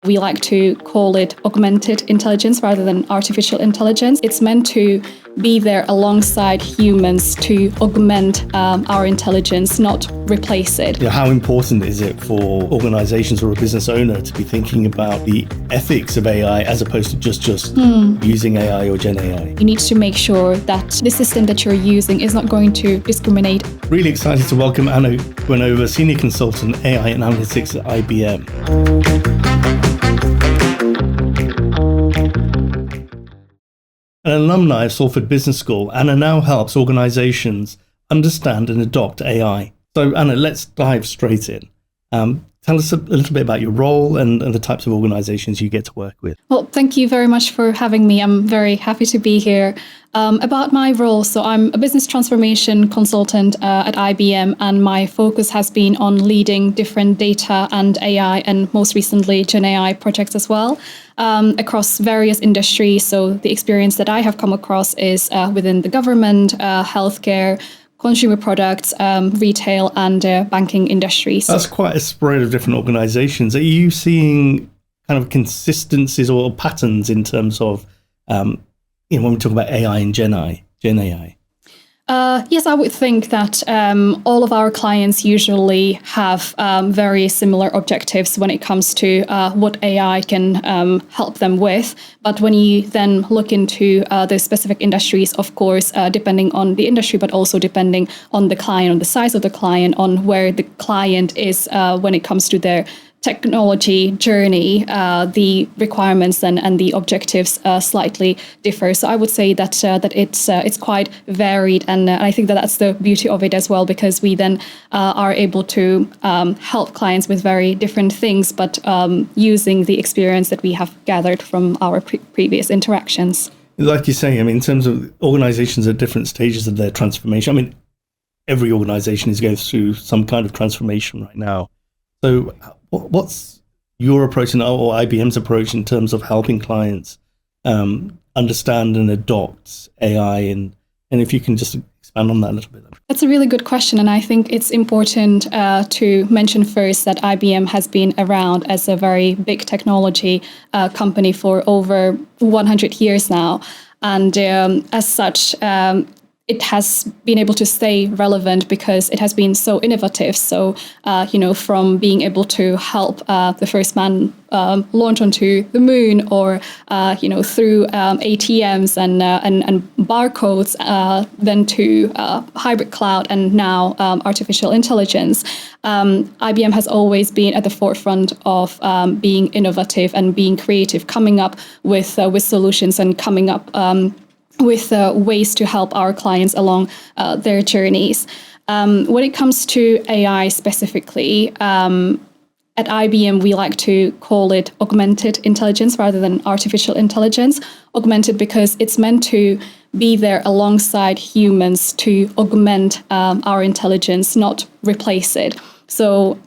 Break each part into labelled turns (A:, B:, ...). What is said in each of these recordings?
A: We like to call it augmented intelligence rather than artificial intelligence. It's meant to be there alongside humans to augment our intelligence, not replace it.
B: Yeah, how important is it for organizations or a business owner to be thinking about the ethics of AI as opposed to just using AI or Gen AI?
A: You need to make sure that the system that you're using is not going to discriminate.
B: Really excited to welcome Anna Nguyenova, Senior Consultant AI Analytics at IBM. An alumni of Salford Business School, Anna now helps organizations understand and adopt AI. So Anna, let's dive straight in. Tell us a little bit about your role and the types of organizations you get to work with.
A: Well, thank you very much for having me. I'm very happy to be here. About my role, so I'm a business transformation consultant at IBM, and my focus has been on leading different data and AI, and most recently Gen AI projects as well, across various industries. So the experience that I have come across is within the government, healthcare, consumer products, retail, and banking industries.
B: That's quite a spread of different organizations. Are you seeing kind of consistencies or patterns in terms of, when we talk about AI and Gen AI?
A: Yes, I would think that all of our clients usually have very similar objectives when it comes to what AI can help them with. But when you then look into the specific industries, of course, depending on the industry, but also depending on the client, on the size of the client, on where the client is when it comes to their technology journey, the requirements and the objectives slightly differ. So I would say that it's quite varied, and I think that that's the beauty of it as well, because we then are able to help clients with very different things, but using the experience that we have gathered from our previous interactions.
B: Like you say, in terms of organizations at different stages of their transformation, every organization is going through some kind of transformation right now. So what's your approach or IBM's approach in terms of helping clients understand and adopt AI? And if you can just expand on that a little bit.
A: That's a really good question. And I think it's important to mention first that IBM has been around as a very big technology company for over 100 years now. And as such, it has been able to stay relevant because it has been so innovative. So, from being able to help the first man launch onto the moon, or through ATMs and barcodes, then to hybrid cloud, and now artificial intelligence. IBM has always been at the forefront of being innovative and being creative, coming up with solutions and coming up with ways to help our clients along their journeys. When it comes to AI specifically, at IBM, we like to call it augmented intelligence rather than artificial intelligence. Augmented because it's meant to be there alongside humans to augment our intelligence, not replace it. So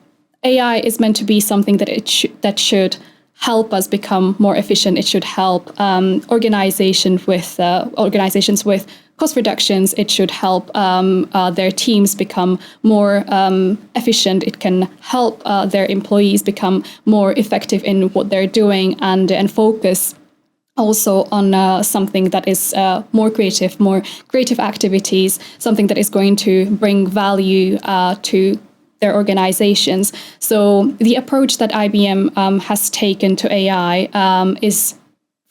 A: AI is meant to be something that should help us become more efficient. It should help organizations with cost reductions. It should help their teams become more efficient. It can help their employees become more effective in what they're doing, and focus also on something that is more creative activities, something that is going to bring value to their organizations. So the approach that IBM has taken to AI is,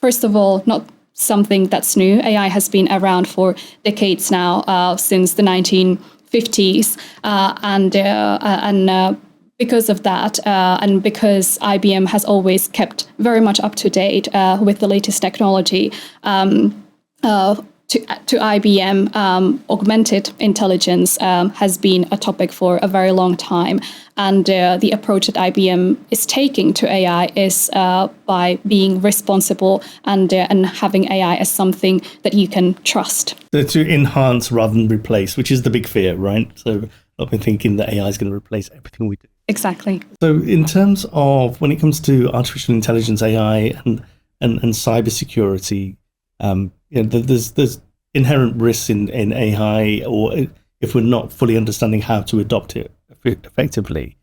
A: first of all, not something that's new. AI has been around for decades now, since the 1950s, and because of that, and because IBM has always kept very much up to date with the latest technology. To IBM, augmented intelligence has been a topic for a very long time. And the approach that IBM is taking to AI is by being responsible and having AI as something that you can trust.
B: So to enhance rather than replace, which is the big fear, right? So I've been thinking that AI is going to replace everything we do.
A: Exactly.
B: So in terms of when it comes to artificial intelligence, AI, and cybersecurity, there's inherent risks in AI, or if we're not fully understanding how to adopt it effectively.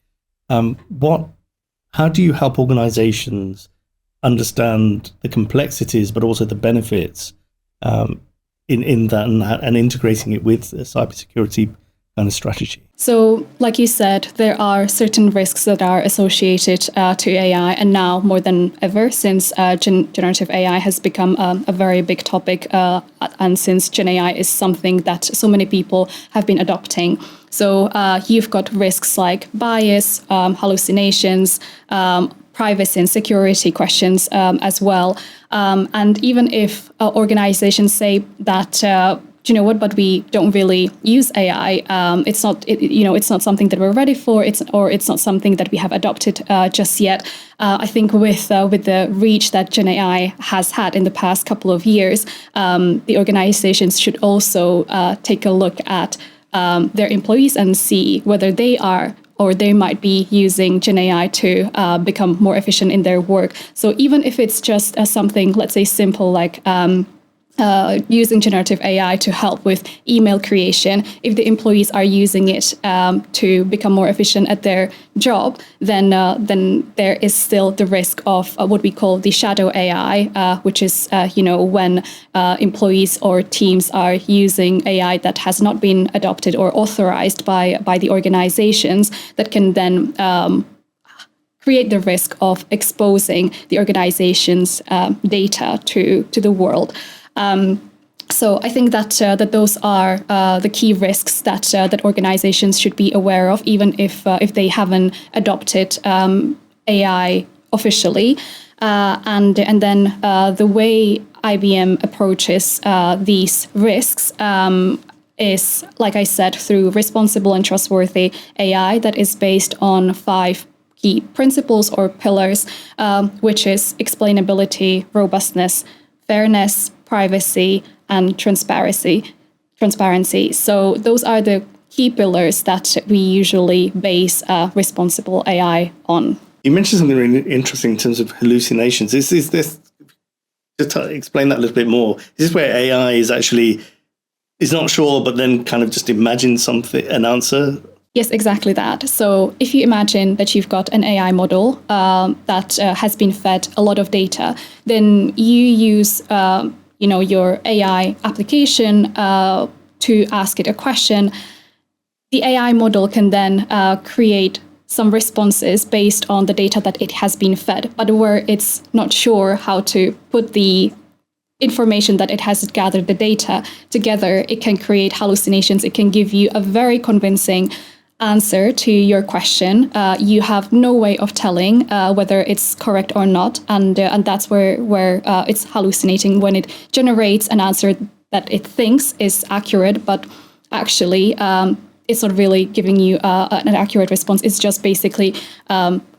B: What how do you help organizations understand the complexities, but also the benefits in that and integrating it with a cybersecurity kind of strategy?
A: So, like you said, there are certain risks that are associated to AI, and now more than ever, since generative AI has become a very big topic, and since Gen AI is something that so many people have been adopting. So you've got risks like bias, hallucinations, privacy and security questions as well. And even if organizations say that, you know what, but we don't really use AI. It's not something that we're ready for. It's not something that we have adopted just yet. I think with the reach that Gen AI has had in the past couple of years, the organizations should also take a look at their employees and see whether they are or they might be using Gen AI to become more efficient in their work. So even if it's just something, let's say, simple like using generative AI to help with email creation, if the employees are using it to become more efficient at their job, then there is still the risk of what we call the shadow AI, which is when employees or teams are using AI that has not been adopted or authorized by the organizations, that can then create the risk of exposing the organization's data to the world. So I think that those are the key risks that organizations should be aware of, even if they haven't adopted AI officially. And then the way IBM approaches these risks is, like I said, through responsible and trustworthy AI that is based on 5 key principles or pillars, which is explainability, robustness, fairness, privacy, and transparency. So those are the key pillars that we usually base responsible AI on.
B: You mentioned something really interesting in terms of hallucinations. Is this, to explain that a little bit more, is this where AI is not sure, but then kind of just imagines something, an answer?
A: Yes, exactly that. So if you imagine that you've got an AI model that has been fed a lot of data, then you use your AI application to ask it a question. The AI model can then create some responses based on the data that it has been fed, but where it's not sure how to put the information that it has gathered, the data together, it can create hallucinations. It can give you a very convincing answer to your question. You have no way of telling whether it's correct or not, and that's where it's hallucinating, when it generates an answer that it thinks is accurate, but actually it's not really giving you an accurate response. It's just basically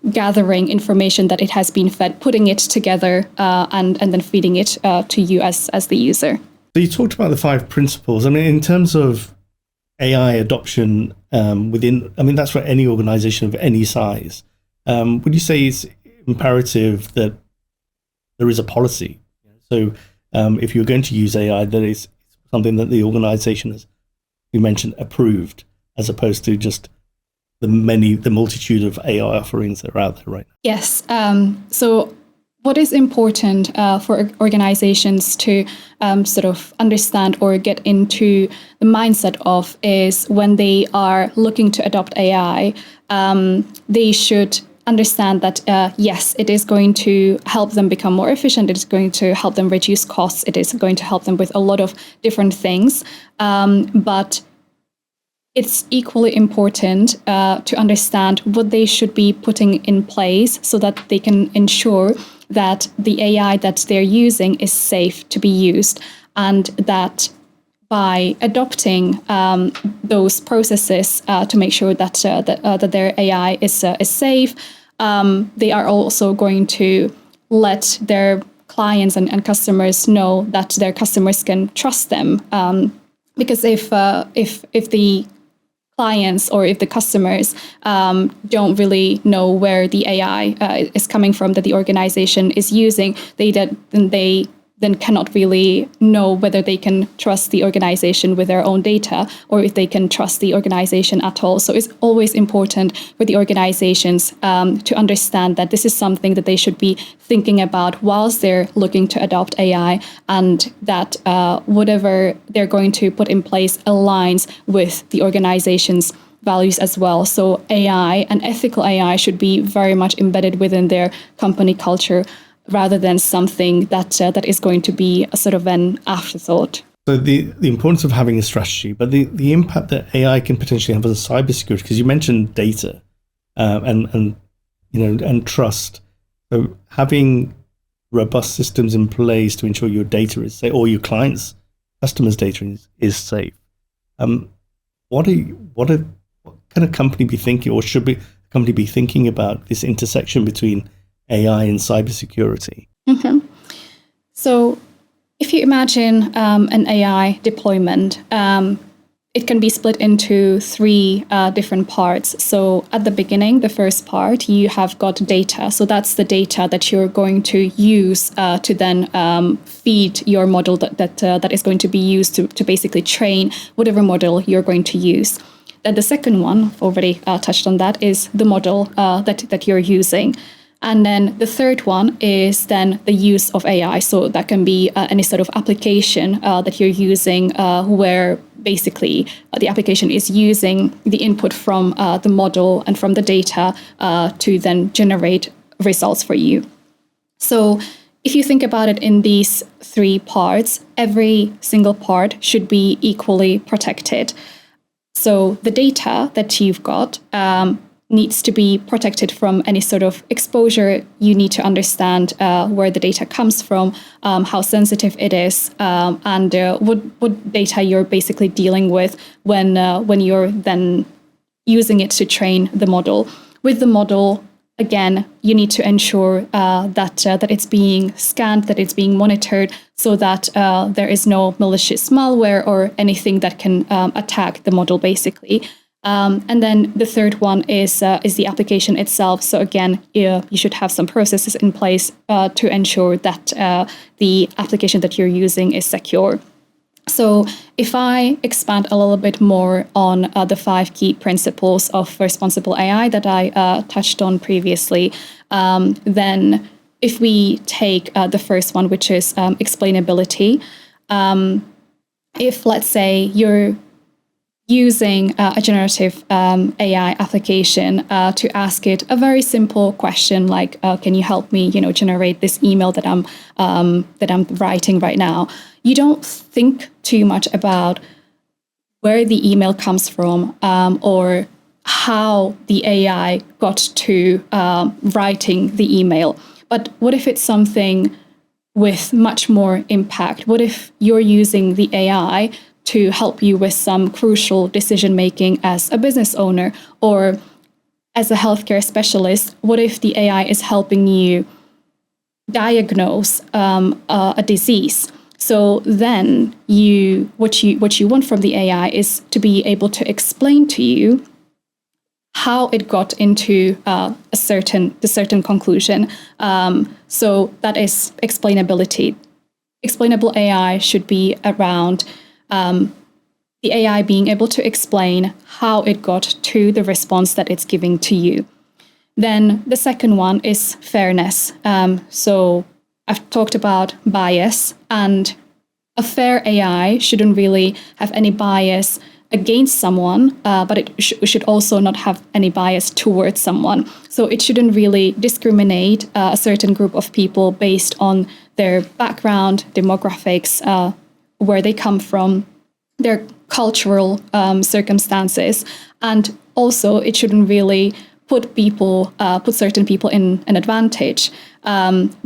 A: gathering information that it has been fed, putting it together, and then feeding it to you as the user.
B: So you talked about the 5 principles. I mean, in terms of AI adoption that's for any organization of any size. Would you say it's imperative that there is a policy? So if you're going to use AI, that is something that the organization has, you mentioned, approved, as opposed to just the multitude of AI offerings that are out there right now?
A: Yes. So what is important for organizations to sort of understand or get into the mindset of is, when they are looking to adopt AI, they should understand that, yes, it is going to help them become more efficient. It is going to help them reduce costs. It is going to help them with a lot of different things. But it's equally important to understand what they should be putting in place so that they can ensure that the AI that they're using is safe to be used, and that by adopting those processes to make sure that their AI is safe, they are also going to let their clients and customers know that their customers can trust them. Because if the clients or if the customers don't really know where the AI is coming from that the organization is using, then they then cannot really know whether they can trust the organization with their own data or if they can trust the organization at all. So it's always important for the organizations to understand that this is something that they should be thinking about whilst they're looking to adopt AI, and that whatever they're going to put in place aligns with the organization's values as well. So AI and ethical AI should be very much embedded within their company culture, rather than something that is going to be a sort of an afterthought.
B: So the importance of having a strategy, but the impact that AI can potentially have on cybersecurity, because you mentioned data and trust. So having robust systems in place to ensure your data is safe, or your clients' customers' data is safe. What can a company be thinking, or should a company be thinking about this intersection between AI and cybersecurity?
A: Mm-hmm. So if you imagine an AI deployment, it can be split into three different parts. So at the beginning, the first part, you have got data. So that's the data that you're going to use to then feed your model that is going to be used to basically train whatever model you're going to use. Then the second one, I've already touched on that, is the model that you're using. And then the third one is then the use of AI. So that can be any sort of application that you're using where basically the application is using the input from the model and from the data to then generate results for you. So if you think about it in these three parts, every single part should be equally protected. So the data that you've got needs to be protected from any sort of exposure. You need to understand where the data comes from, how sensitive it is, and what data you're basically dealing with when you're then using it to train the model. With the model, again, you need to ensure that it's being scanned, that it's being monitored, so that there is no malicious malware or anything that can attack the model, basically. And then the third one is the application itself. So again, you should have some processes in place to ensure that the application that you're using is secure. So if I expand a little bit more on the 5 key principles of responsible AI that I touched on previously, then if we take the first one, which is explainability, if, let's say, you're using a generative AI application to ask it a very simple question like, "Can you help me, generate this email that I'm writing right now?" You don't think too much about where the email comes from or how the AI got to writing the email. But what if it's something with much more impact? What if you're using the AI to help you with some crucial decision making as a business owner or as a healthcare specialist? What if the AI is helping you diagnose a disease? So then what you want from the AI is to be able to explain to you how it got into a certain conclusion. So that is explainability. Explainable AI should be around the AI being able to explain how it got to the response that it's giving to you. Then the second one is fairness. So I've talked about bias, and a fair AI shouldn't really have any bias against someone, but it should also not have any bias towards someone. So it shouldn't really discriminate a certain group of people based on their background, demographics, where they come from, their cultural circumstances, and also it shouldn't really put certain people in an advantage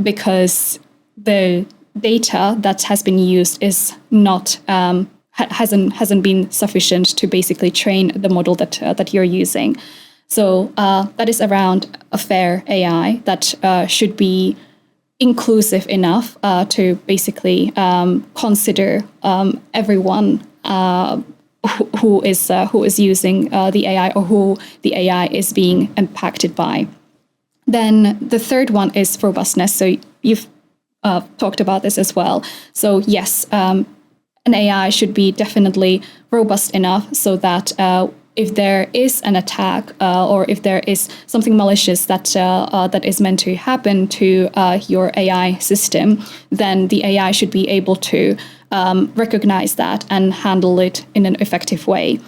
A: because the data that has been used is not hasn't been sufficient to basically train the model that you're using. So that is around a fair AI that should be inclusive enough to basically consider everyone who is using the AI or who the AI is being impacted by. Then the third one is robustness. So you've talked about this as well. So yes, an AI should be definitely robust enough so that if there is an attack or if there is something malicious that is meant to happen to your AI system, then the AI should be able to recognize that and handle it in an effective way.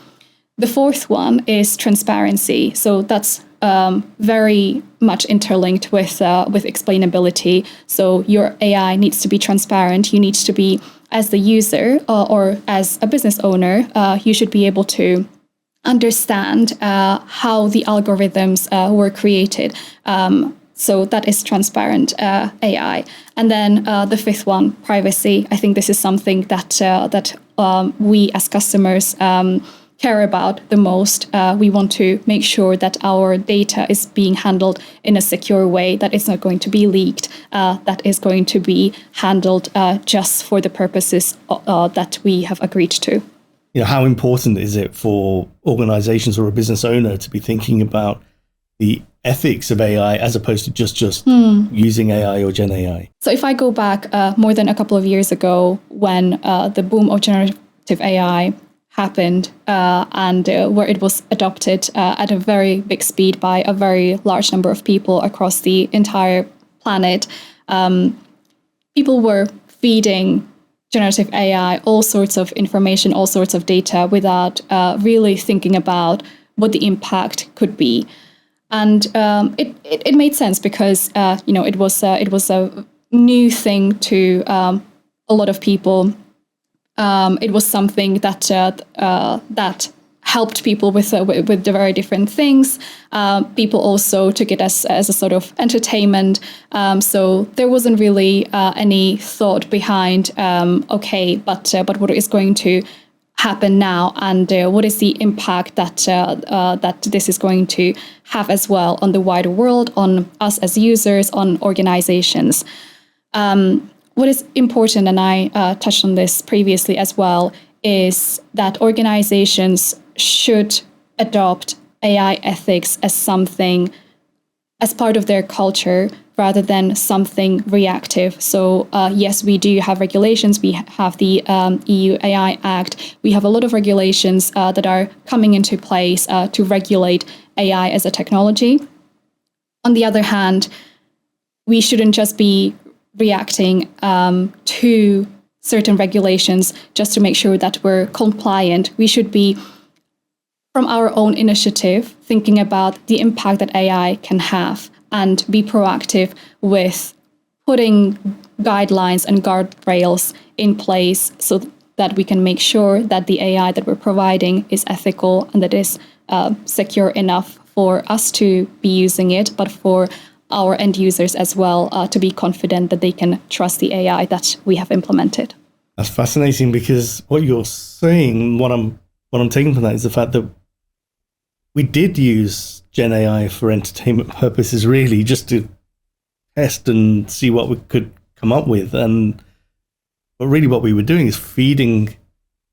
A: The fourth one is transparency. So that's very much interlinked with explainability. So your AI needs to be transparent. You need to be, as the user or as a business owner, you should be able to understand how the algorithms were created. So that is transparent AI. And then the fifth one, privacy. I think this is something that we as customers care about the most. We want to make sure that our data is being handled in a secure way, that it's not going to be leaked, that is going to be handled just for the purposes that we have agreed to.
B: How important is it for organizations or a business owner to be thinking about the ethics of AI as opposed to just using AI or Gen AI?
A: So if I go back more than a couple of years ago when the boom of generative AI happened and where it was adopted at a very big speed by a very large number of people across the entire planet, people were feeding generative AI all sorts of information, all sorts of data without really thinking about what the impact could be. And it made sense because it was a new thing to a lot of people. It was something that helped people with the very different things. People also took it as a sort of entertainment. So there wasn't really any thought behind, but what is going to happen now, and what is the impact that this is going to have as well on the wider world, on us as users, on organizations. What is important, and I touched on this previously as well, is that organizations should adopt AI ethics as something, as part of their culture, rather than something reactive. So yes, we do have regulations. We have the EU AI Act. We have a lot of regulations that are coming into place to regulate AI as a technology. On the other hand, we shouldn't just be reacting to certain regulations just to make sure that we're compliant. We should be, from our own initiative, thinking about the impact that AI can have and be proactive with putting guidelines and guardrails in place so that we can make sure that the AI that we're providing is ethical and that is secure enough for us to be using it, but for our end users as well to be confident that they can trust the AI that we have implemented.
B: That's fascinating, because what you're saying, what I'm taking from that is the fact that we did use Gen AI for entertainment purposes, really, just to test and see what we could come up with. But really what we were doing is feeding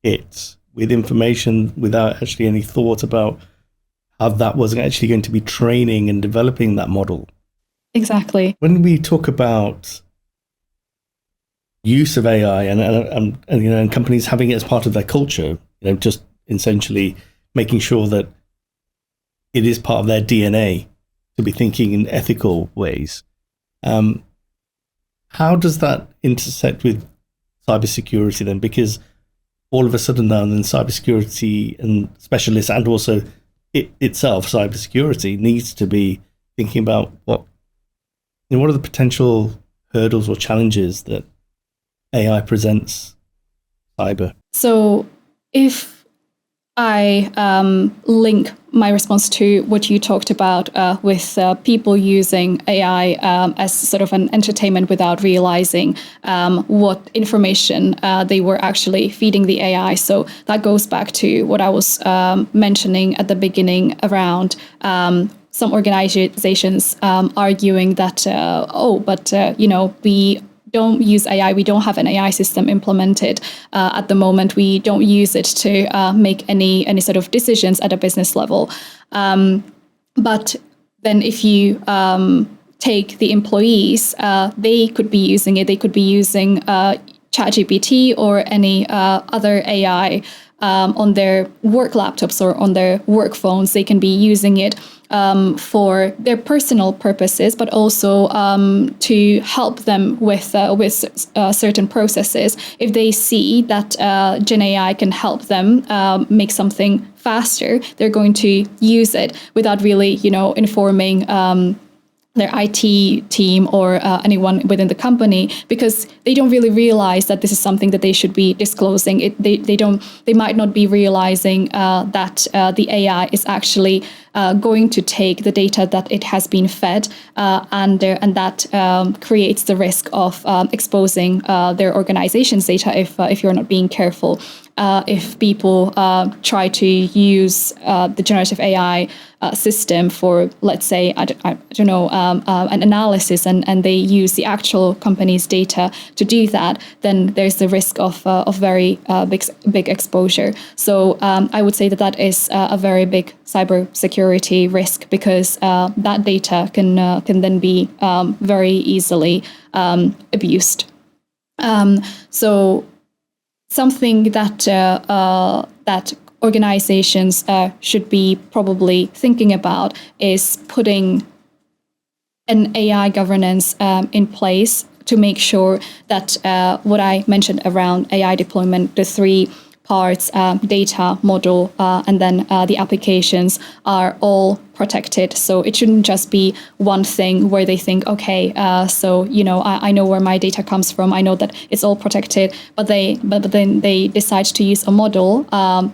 B: it with information without actually any thought about how that was actually going to be training and developing that model.
A: Exactly.
B: When we talk about use of AI and companies having it as part of their culture, just essentially making sure that it is part of their DNA to be thinking in ethical ways. How does that intersect with cybersecurity then? Because all of a sudden now, then cybersecurity and specialists, and also it itself, cybersecurity, needs to be thinking about what are the potential hurdles or challenges that AI presents cyber.
A: So if I link my response to what you talked about with people using AI as sort of an entertainment without realizing what information they were actually feeding the AI. So that goes back to what I was mentioning at the beginning around some organizations arguing that, we don't use AI. We don't have an AI system implemented at the moment. We don't use it to make any sort of decisions at a business level. But then if you take the employees, they could be using it. They could be using ChatGPT or any other AI on their work laptops or on their work phones. They can be using it for their personal purposes, but also to help them with certain processes. If they see that Gen AI can help them make something faster, they're going to use it without really, informing their IT team or anyone within the company, because they don't really realize that this is something that they should be disclosing. They might not be realizing that the AI is actually going to take the data that it has been fed, and that creates the risk of exposing their organization's data if you're not being careful. If people try to use the generative AI system for, let's say, I don't know, an analysis, and they use the actual company's data to do that, then there's the risk of very big exposure. So I would say that is a very big cybersecurity risk, because that data can then be very easily abused. So something that organizations should be probably thinking about is putting an AI governance in place to make sure that what I mentioned around AI deployment, the three parts, data, model, and then the applications, are all protected. So it shouldn't just be one thing where they think, okay, so I know where my data comes from. I know that it's all protected, but then they decide to use a model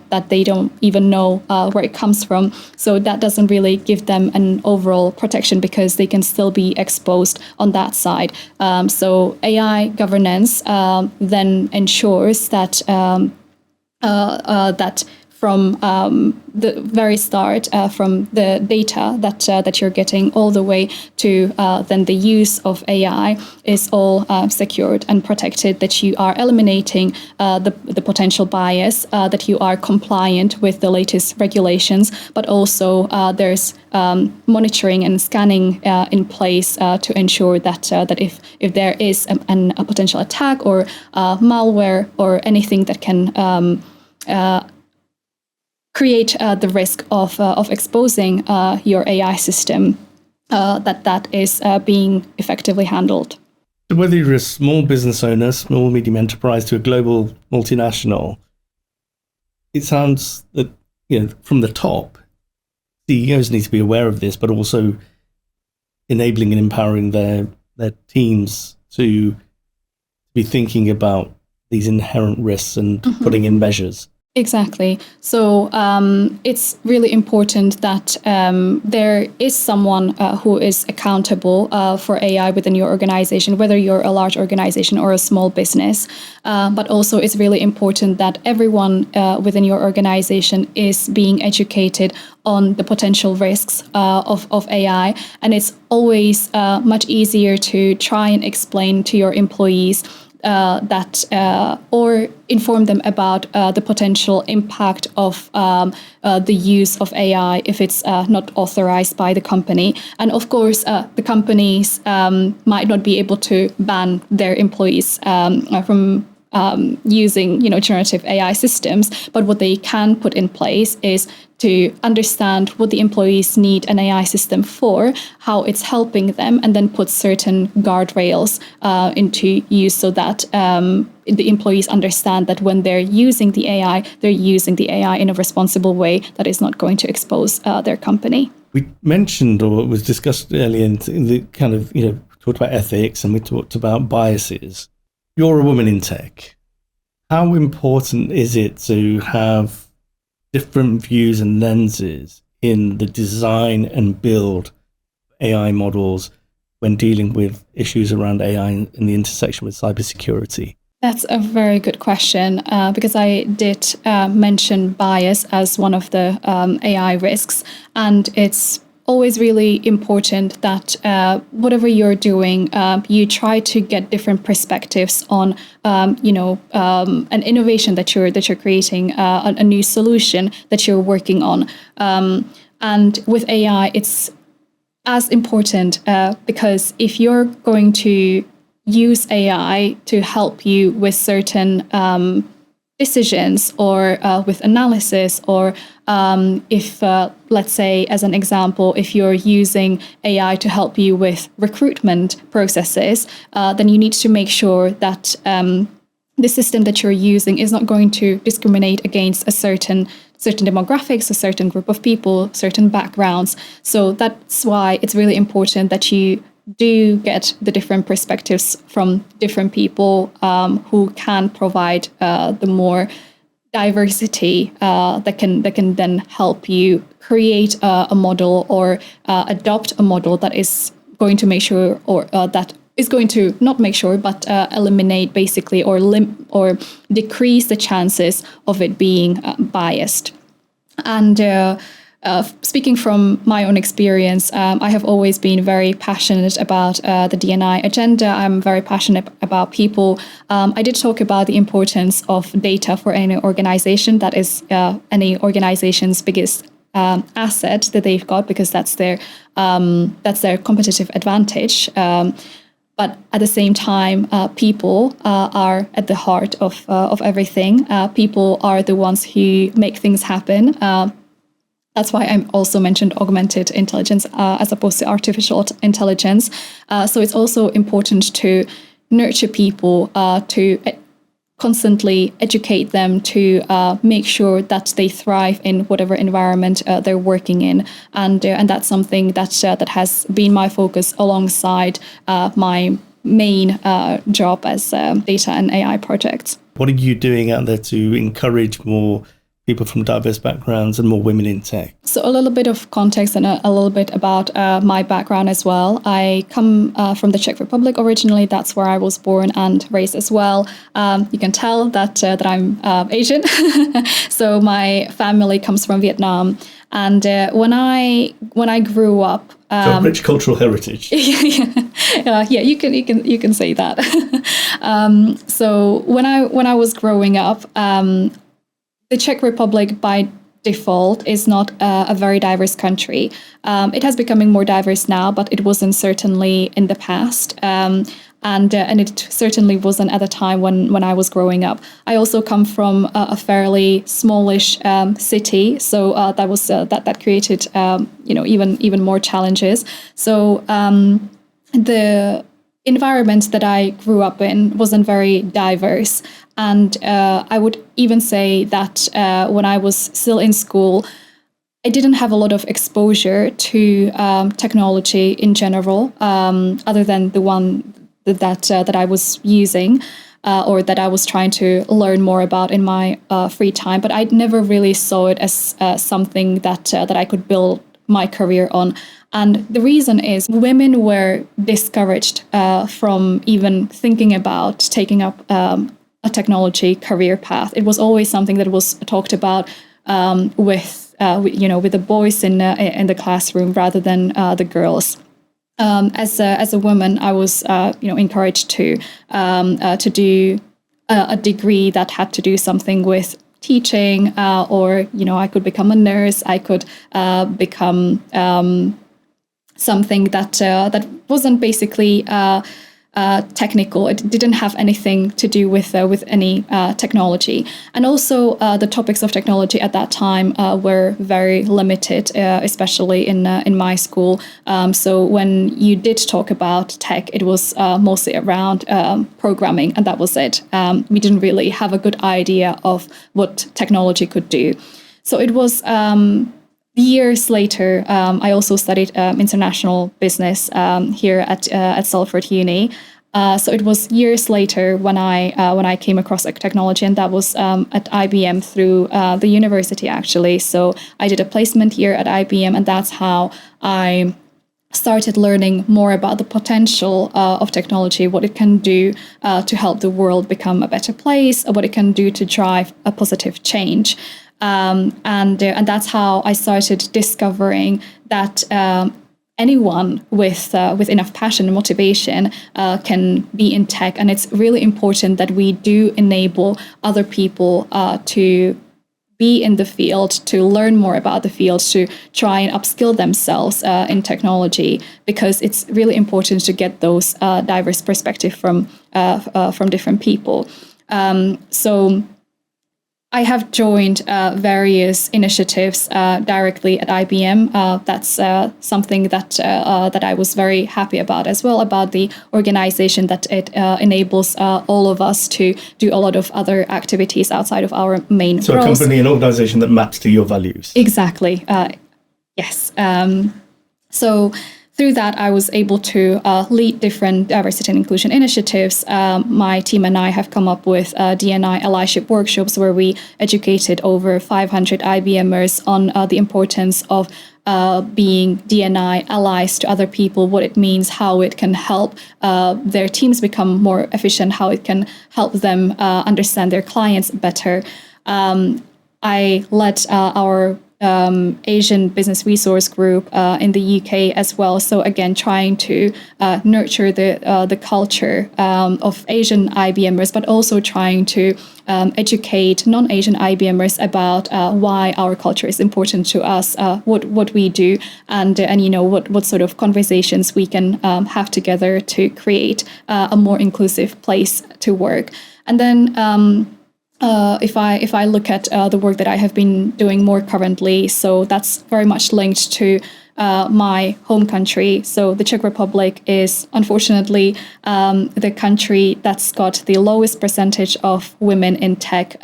A: that they don't even know where it comes from. So that doesn't really give them an overall protection, because they can still be exposed on that side. So AI governance then ensures that that from the very start, from the data that you're getting all the way to then the use of AI, is all secured and protected, that you are eliminating the potential bias, that you are compliant with the latest regulations, but also there's monitoring and scanning in place to ensure that if there is a potential attack or malware or anything that can create the risk of exposing your AI system, that is being effectively handled.
B: So whether you're a small business owner, small, medium enterprise, to a global multinational, it sounds that from the top, CEOs need to be aware of this, but also enabling and empowering their teams to be thinking about these inherent risks and putting in measures.
A: Exactly. So it's really important that there is someone who is accountable for AI within your organization, whether you're a large organization or a small business. But also it's really important that everyone within your organization is being educated on the potential risks of AI. And it's always much easier to try and explain to your employees that or inform them about the potential impact of the use of AI if it's not authorized by the company. And of course, the companies might not be able to ban their employees from using generative AI systems, but what they can put in place is to understand what the employees need an AI system for, how it's helping them, and then put certain guardrails into use so that the employees understand that when they're using the AI, they're using the AI in a responsible way that is not going to expose their company.
B: We mentioned, or it was discussed earlier, in the kind of, talked about ethics and we talked about biases. You're a woman in tech. How important is it to have different views and lenses in the design and build AI models when dealing with issues around AI in the intersection with cybersecurity?
A: That's a very good question, because I did mention bias as one of the AI risks, and it's always really important that whatever you're doing, you try to get different perspectives on, an innovation that you're creating, a new solution that you're working on. And with AI, it's as important because if you're going to use AI to help you with certain decisions or with analysis, or if, let's say, as an example, if you're using AI to help you with recruitment processes, then you need to make sure that the system that you're using is not going to discriminate against a certain demographics, a certain group of people, certain backgrounds. So that's why it's really important that you do get the different perspectives from different people who can provide the more diversity that can then help you create a model or adopt a model that is going to make sure, or that is going to not make sure, but eliminate basically, or decrease the chances of it being biased. And speaking from my own experience, I have always been very passionate about the D&I agenda. I'm very passionate about people. I did talk about the importance of data for any organization. That is any organization's biggest asset that they've got, because that's their competitive advantage. But at the same time, people are at the heart of everything. People are the ones who make things happen. That's why I also mentioned augmented intelligence as opposed to artificial intelligence. So it's also important to nurture people, to constantly educate them, to make sure that they thrive in whatever environment they're working in, and that's something that has been my focus alongside my main job as data and AI projects.
B: What are you doing out there to encourage more people from diverse backgrounds and more women in tech?
A: So a little bit of context and a little bit about my background as well. I come from the Czech Republic originally. That's where I was born and raised as well. You can tell that I'm Asian. So my family comes from Vietnam. And when I grew up,
B: so rich cultural heritage.
A: Yeah, you can say that. So when I was growing up, the Czech Republic by default is not a very diverse country. It has becoming more diverse now, but it wasn't certainly in the past. And it certainly wasn't at the time when I was growing up. I also come from a fairly smallish city, so that was that created even more challenges. So the environment that I grew up in wasn't very diverse, and I would even say that when I was still in school, I didn't have a lot of exposure to technology in general, other than the one that I was using or that I was trying to learn more about in my free time. But I never really saw it as something that I could build my career on. And the reason is women were discouraged from even thinking about taking up a technology career path. It was always something that was talked about with the boys in the classroom rather than the girls. As a woman, I was encouraged to do a degree that had to do something with teaching, or I could become a nurse. I could become something that wasn't basically technical. It didn't have anything to do with any technology. And also the topics of technology at that time were very limited, especially in my school. So when you did talk about tech, it was mostly around programming, and that was it. We didn't really have a good idea of what technology could do. So it was years later. I also studied international business here at Salford Uni. So it was years later when I came across technology, and that was at IBM through the university actually. So I did a placement here at IBM, and that's how I started learning more about the potential of technology, what it can do to help the world become a better place, what it can do to drive a positive change. And that's how I started discovering that anyone with enough passion and motivation can be in tech, and it's really important that we do enable other people to be in the field, to learn more about the field, to try and upskill themselves in technology, because it's really important to get those diverse perspectives from different people. So I have joined various initiatives directly at IBM. That's something that I was very happy about as well, about the organization, that it enables all of us to do a lot of other activities outside of our main roles.
B: So a company, an organization that maps to your values.
A: Exactly. Yes. So through that, I was able to lead different diversity and inclusion initiatives. My team and I have come up with D&I allyship workshops where we educated over 500 IBMers on the importance of being D&I allies to other people, what it means, how it can help their teams become more efficient, how it can help them understand their clients better. I led our Asian Business Resource Group in the UK as well. So again, trying to nurture the culture of Asian IBMers, but also trying to educate non-Asian IBMers about why our culture is important to us, what we do, and what sort of conversations we can have together to create a more inclusive place to work. And then if I look at the work that I have been doing more currently, so that's very much linked to my home country. So the Czech Republic is unfortunately the country that's got the lowest percentage of women in tech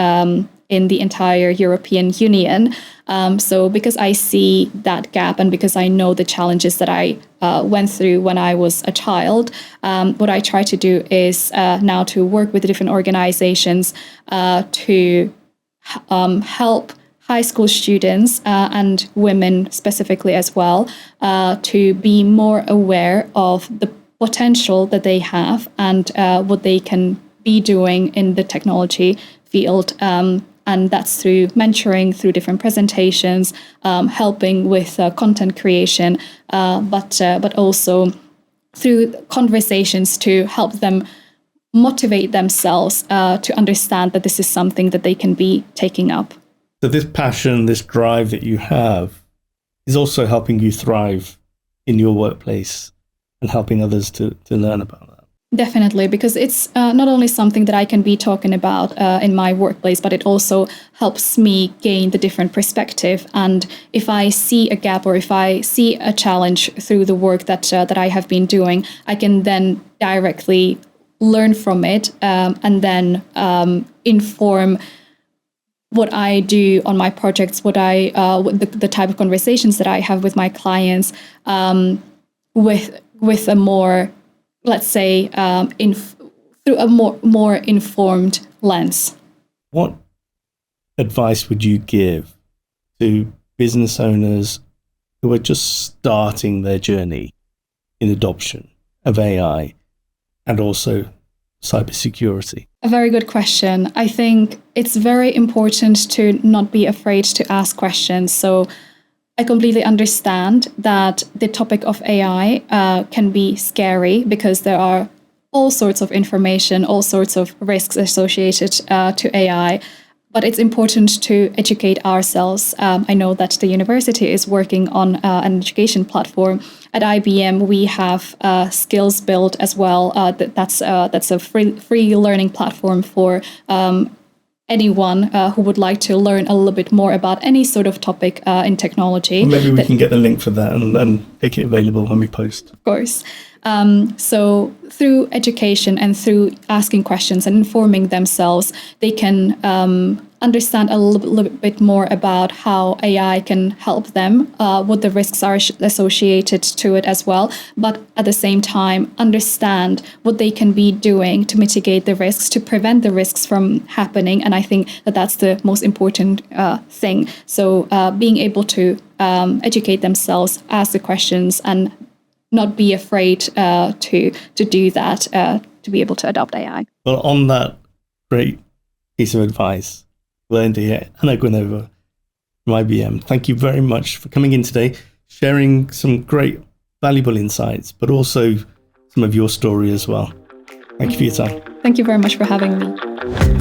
A: in the entire European Union. So because I see that gap and because I know the challenges that I went through when I was a child, what I try to do is now to work with different organizations to help high school students and women specifically as well to be more aware of the potential that they have and what they can be doing in the technology field. And that's through mentoring, through different presentations, helping with content creation, but also through conversations to help them motivate themselves to understand that this is something that they can be taking up.
B: So this passion, this drive that you have is also helping you thrive in your workplace and helping others to learn about that.
A: Definitely, because it's not only something that I can be talking about in my workplace, but it also helps me gain the different perspective. And if I see a gap or if I see a challenge through the work that I have been doing, I can then directly learn from it and then inform what I do on my projects, the type of conversations that I have with my clients with a more, let's say, through a more informed lens.
B: What advice would you give to business owners who are just starting their journey in adoption of AI and also cybersecurity?
A: A very good question. I think it's very important to not be afraid to ask questions. So I completely understand that the topic of AI can be scary because there are all sorts of information, all sorts of risks associated to AI. But it's important to educate ourselves. I know that the university is working on an education platform. At IBM, we have Skills Build as well. That's a free learning platform for anyone who would like to learn a little bit more about any sort of topic in technology.
B: Well, maybe we can get the link for that and make it available when we post.
A: Of course. So through education and through asking questions and informing themselves, they can understand a little bit more about how AI can help them, what the risks are associated to it as well, but at the same time understand what they can be doing to mitigate the risks, to prevent the risks from happening. And I think that that's the most important thing. So being able to educate themselves, ask the questions, and not be afraid to do that, to be able to adopt AI.
B: Well, on that great piece of advice, learned to hear Anna Nguyenova from IBM. Thank you very much for coming in today, sharing some great, valuable insights, but also some of your story as well. Thank you for your time.
A: Thank you very much for having me.